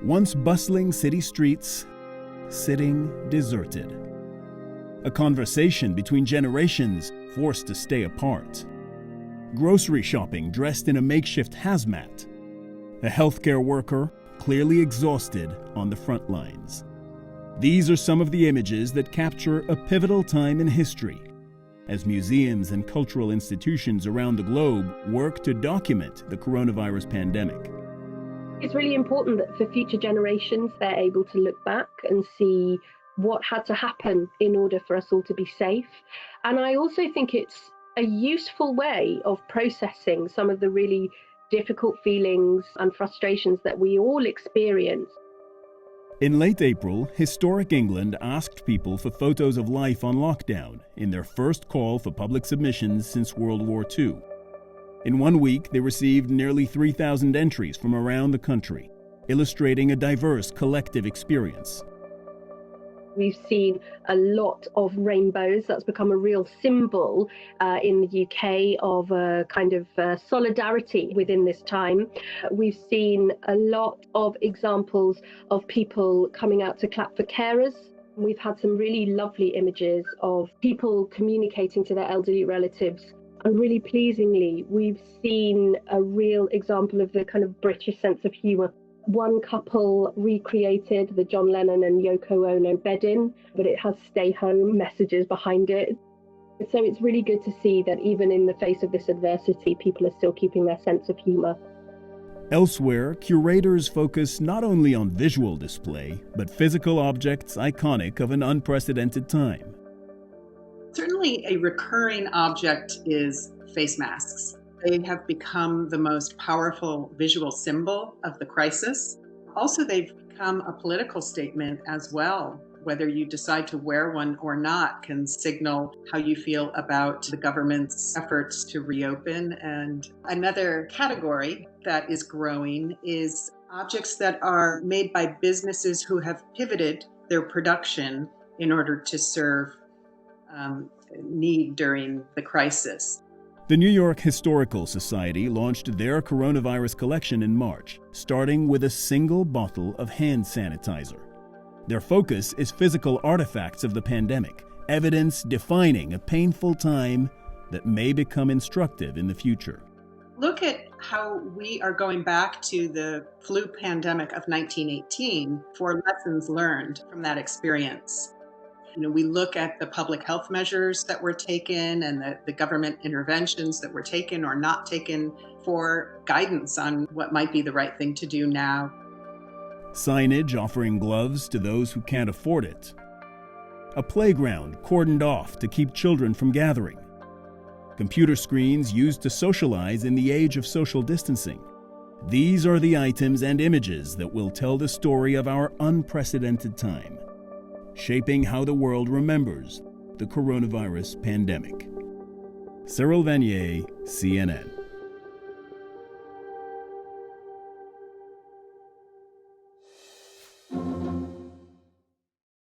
Once bustling city streets, sitting deserted. A conversation between generations forced to stay apart. Grocery shopping dressed in a makeshift hazmat. A healthcare worker clearly exhausted on the front lines. These are some of the images that capture a pivotal time in history, as museums and cultural institutions around the globe work to document the coronavirus pandemic. It's really important that for future generations, they're able to look back and see what had to happen in order for us all to be safe. And I also think it's a useful way of processing some of the really difficult feelings and frustrations that we all experience. In late April, historic England asked people for photos of life on lockdown in their first call for public submissions since World War II. In 1 week, they received nearly 3,000 entries from around the country, illustrating a diverse collective experience. We've seen a lot of rainbows. That's become a real symbol in the UK of a kind of solidarity within this time. We've seen a lot of examples of people coming out to clap for carers. We've had some really lovely images of people communicating to their elderly relatives. And really pleasingly, we've seen a real example of the kind of British sense of humour. One couple recreated the John Lennon and Yoko Ono bed-in, but it has stay home messages behind it. So it's really good to see that even in the face of this adversity, people are still keeping their sense of humour. Elsewhere, curators focus not only on visual display, but physical objects iconic of an unprecedented time. Certainly a recurring object is face masks. They have become the most powerful visual symbol of the crisis. Also, they've become a political statement as well. Whether you decide to wear one or not can signal how you feel about the government's efforts to reopen. And another category that is growing is objects that are made by businesses who have pivoted their production in order to serve need during the crisis. The New York Historical Society launched their coronavirus collection in March, starting with a single bottle of hand sanitizer. Their focus is physical artifacts of the pandemic, evidence defining a painful time that may become instructive in the future. Look at how we are going back to the flu pandemic of 1918 for lessons learned from that experience. We look at the public health measures that were taken and the government interventions that were taken or not taken for guidance on what might be the right thing to do now. Signage offering gloves to those who can't afford it. A playground cordoned off to keep children from gathering. Computer screens used to socialize in the age of social distancing. These are the items and images that will tell the story of our unprecedented time, shaping how the world remembers the coronavirus pandemic. Cyril Vanier, CNN.